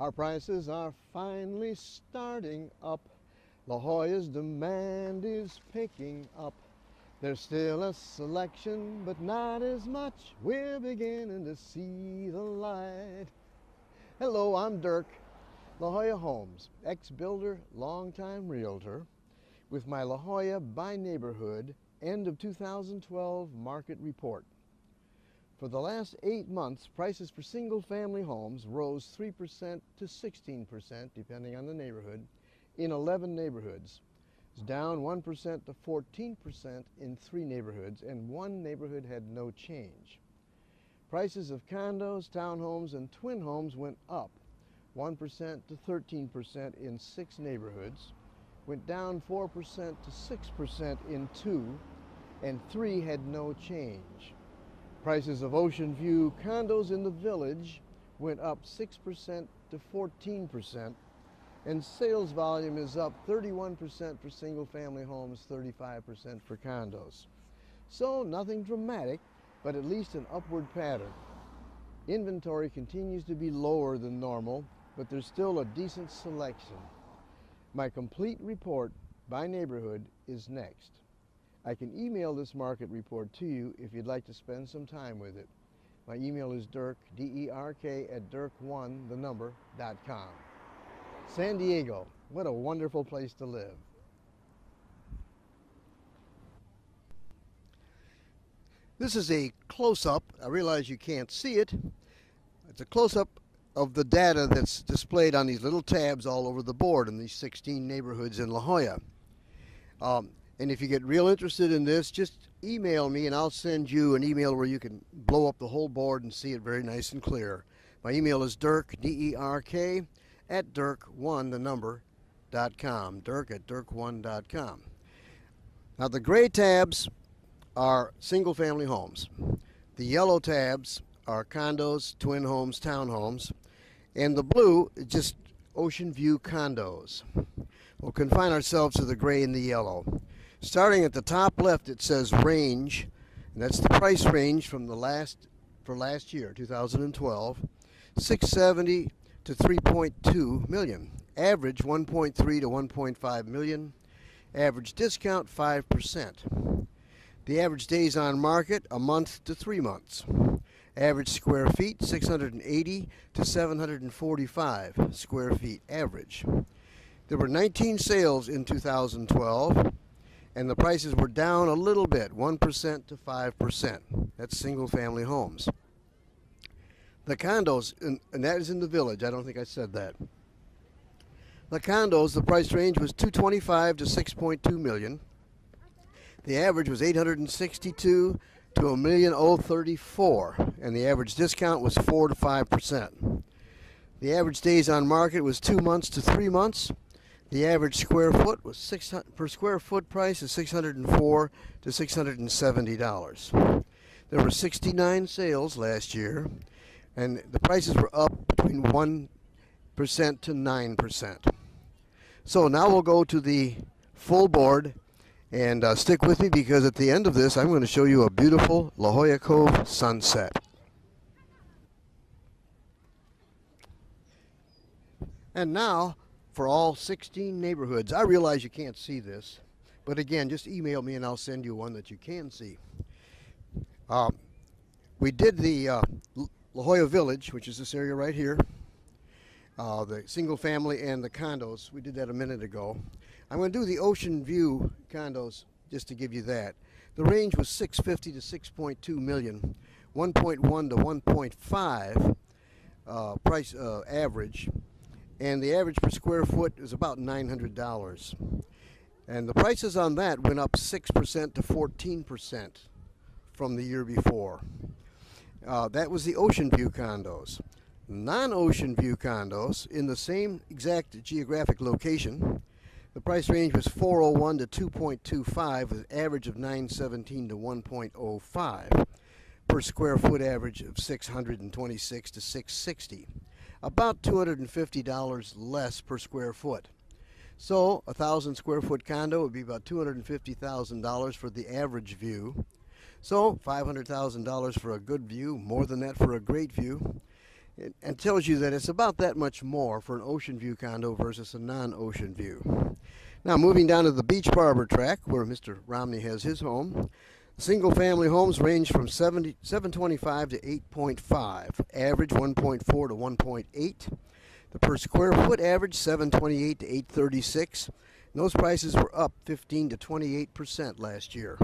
Our prices are finally starting up. La Jolla's demand is picking up. There's still a selection, but not as much. We're beginning to see the light. Hello, I'm Dirk, La Jolla Homes, ex-builder, longtime realtor, with my La Jolla by neighborhood end of 2012 market report. For the last 8 months, prices for single-family homes rose 3% to 16%, depending on the neighborhood, in 11 neighborhoods. It's down 1% to 14% in 3 neighborhoods, and 1 neighborhood had no change. Prices of condos, townhomes, and twin homes went up 1% to 13% in 6 neighborhoods, went down 4% to 6% in 2, and 3 had no change. Prices of Ocean View condos in the Village went up 6% to 14%, and sales volume is up 31% for single-family homes, 35% for condos. So nothing dramatic, but at least an upward pattern. Inventory continues to be lower than normal, but there's still a decent selection. My complete report by neighborhood is next. I can email this market report to you if you'd like to spend some time with it. My email is Dirk, D-E-R-K, @dirk1.com. San Diego, what a wonderful place to live. This is a close-up. I realize you can't see it. It's a close-up of the data that's displayed on these little tabs all over the board in these 16 neighborhoods in La Jolla. And if you get real interested in this, just email me and I'll send you an email where you can blow up the whole board and see it very nice and clear. My email is Dirk, D-E-R-K, @dirk1.com, dirk@dirk1.com. Now the gray tabs are single-family homes. The yellow tabs are condos, twin homes, townhomes, and the blue is just Ocean View condos. We'll confine ourselves to the gray and the yellow. Starting at the top left, it says range, and that's the price range from for last year, 2012, 670 to 3.2 million. Average 1.3 to 1.5 million. Average discount 5%. The average days on market, a month to 3 months. Average square feet, 680 to 745 square feet average. There were 19 sales in 2012, and the prices were down a little bit, 1% to 5%. That's single-family homes. The condos, and that is in the Village. I don't think I said that. The condos, the price range was 225 to 6.2 million. The average was 862 to 1,034, and the average discount was 4 to 5%. The average days on market was 2 months to 3 months. The average square foot was per square foot price is $604 to $670. There were 69 sales last year, and the prices were up between 1% to 9%. So now we'll go to the full board, and stick with me because at the end of this I'm going to show you a beautiful La Jolla Cove sunset. And now for all 16 neighborhoods. I realize you can't see this, but again, just email me and I'll send you one that you can see. We did the La Jolla Village, which is this area right here, the single family and the condos. We did that a minute ago. I'm going to do the Ocean View condos just to give you that. The range was 650 to 6.2 million, 1.1 to 1.5 price average. And the average per square foot is about $900. And the prices on that went up 6% to 14% from the year before. That was the Ocean View condos. Non-Ocean View condos in the same exact geographic location, the price range was 401 to 2.25 with an average of 917 to 1.05 per square foot, average of 626 to 660. About $250 less per square foot. So a 1,000 square foot condo would be about $250,000 for the average view. So $500,000 for a good view, more than that for a great view. and tells you that it's about that much more for an ocean view condo versus a non-ocean view. Now moving down to the Beach Barber track where Mr. Romney has his home. Single family homes range from 725 to 8.5, average 1.4 to 1.8. The per square foot average 728 to 836. And those prices were up 15 to 28% last year.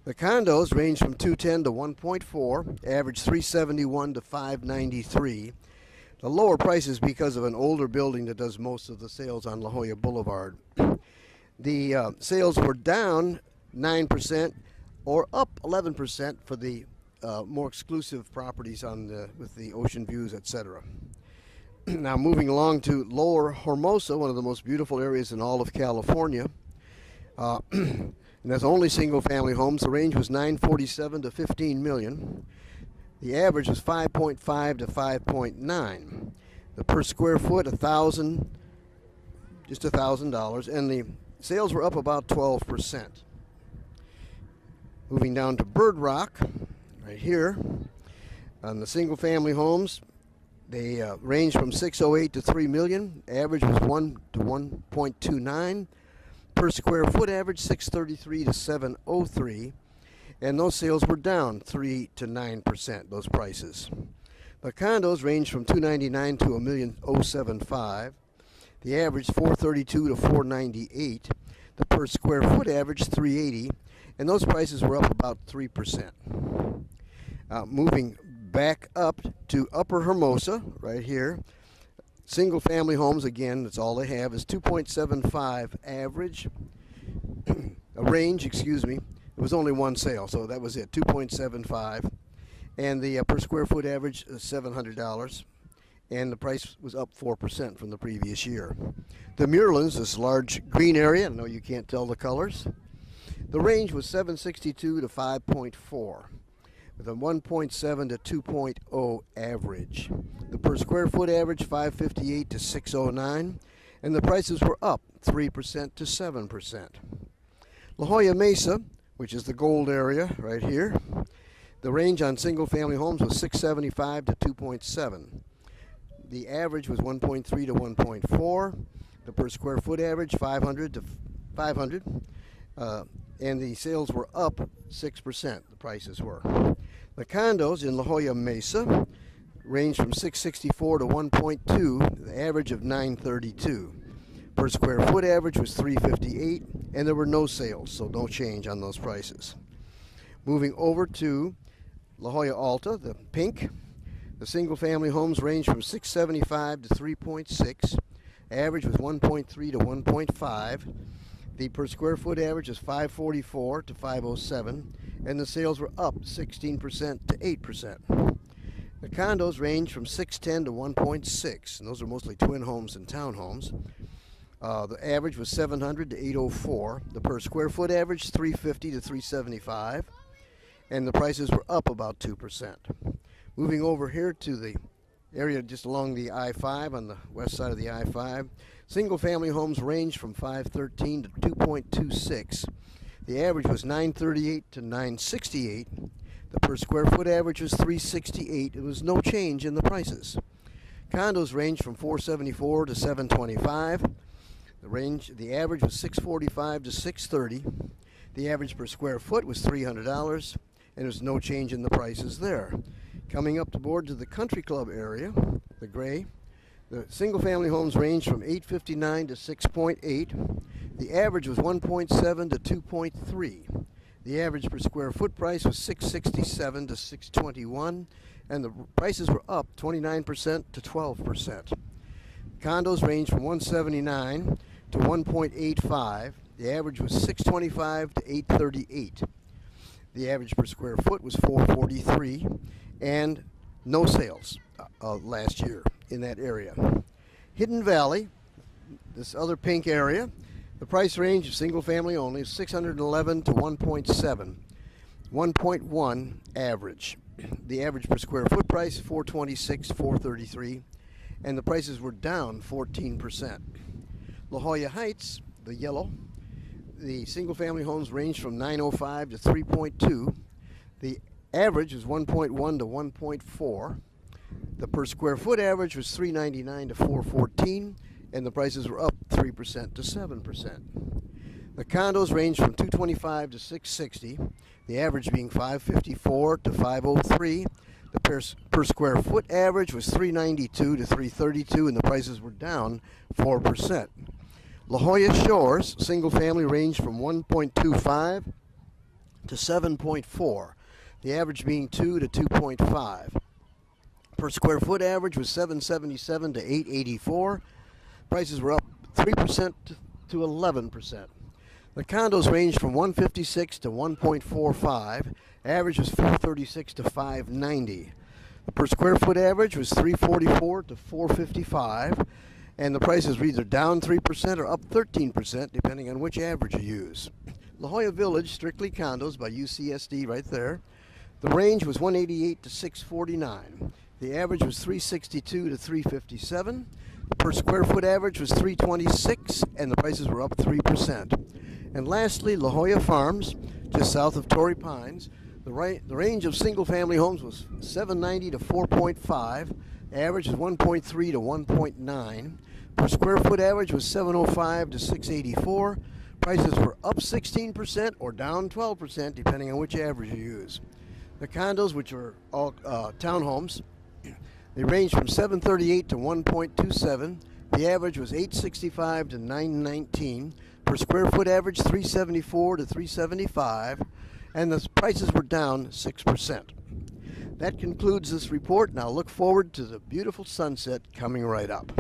The condos range from 210 to 1.4, average 371 to 593. The lower prices because of an older building that does most of the sales on La Jolla Boulevard. The sales were down 9% or up 11% for the more exclusive properties with the ocean views, etc. Now moving along to Lower Hermosa, one of the most beautiful areas in all of California. And that's only single-family homes. The range was 947 to 15 million. The average was 5.5 to 5.9. The per square foot, just $1,000, and the sales were up about 12%. Moving down to Bird Rock, right here, on the single-family homes, they range from 608 to 3 million. Average was 1 to 1.29. Per square foot average 633 to 703. And those sales were down 3 to 9%, those prices. The condos range from 299 to 1,075. The average 432 to 498. The per square foot average 380. And those prices were up about 3%. Moving back up to Upper Hermosa, right here. Single family homes, again, that's all they have, is 2.75 average. A range, excuse me. It was only one sale, so that was it, 2.75. And the per square foot average is $700. And the price was up 4% from the previous year. The Muirlands, this large green area, I know you can't tell the colors. The range was 762 to 5.4. With a 1.7 to 2.0 average. The per square foot average 558 to 609, and the prices were up 3% to 7%. La Jolla Mesa, which is the gold area right here, the range on single family homes was 675 to 2.7. The average was 1.3 to 1.4. The per square foot average 500 to 500. And the sales were up 6%, the prices were. The condos in La Jolla Mesa range from 664 to 1.2, the average of 932. Per square foot average was 358, and there were no sales, so no change on those prices. Moving over to La Jolla Alta, the pink, the single family homes range from 675 to 3.6, average was 1.3 to 1.5. The per square foot average is 544 to 507, and the sales were up 16% to 8%. The condos range from 610 to 1.6, and those are mostly twin homes and townhomes. The average was 700 to 804. The per square foot average 350 to 375, and the prices were up about 2%. Moving over here to the area just along the I-5 on the west side of the I-5. Single-family homes range from 513 to 2.26. The average was 938 to 968. The per square foot average was 368. There was no change in the prices. Condos range from 474 to 725. The average was 645 to 630. The average per square foot was $300, and there's no change in the prices there. Coming up the board to the country club area, the gray. The single-family homes range from 859 to 6.8. The average was 1.7 to 2.3. The average per square foot price was $667 to $621, and the prices were up 29% to 12%. Condos range from 179 to 1.85. The average was $625 to $838. The average per square foot was $443, and no sales last year in that area. Hidden Valley, this other pink area, the price range of single family only is 611 to 1.7, 1.1 average. The average per square foot price 426, 433, and the prices were down 14%. La Jolla Heights, the yellow, the single family homes range from 905 to 3.2. The average is 1.1 to 1.4. The per square foot average was $3.99 to $4.14, and the prices were up 3% to 7%. The condos ranged from $225 to $660, the average being $554 to $503. The per square foot average was $392 to $332, and the prices were down 4%. La Jolla Shores single family ranged from 1.25 to 7.4, the average being 2 to 2.5. Per square foot average was $777 to $884. Prices were up 3% to 11%. The condos ranged from 156 to 1.45. Average was 436 to 590. The per square foot average was 344 to 455, and the prices were either down 3% or up 13%, depending on which average you use. La Jolla Village, strictly condos by UCSD right there. The range was 188 to 649. The average was 362 to 357. The per square foot average was 326, and the prices were up 3%. And lastly, La Jolla Farms, just south of Torrey Pines. The range of single-family homes was 790 to 4.5. Average is 1.3 to 1.9. Per square foot average was 705 to 684. Prices were up 16% or down 12%, depending on which average you use. The condos, which are all townhomes, they range from 738 to 1.27. The average was 865 to 919. Per square foot average 374 to 375, and the prices were down 6%. That concludes this report. Now look forward to the beautiful sunset coming right up.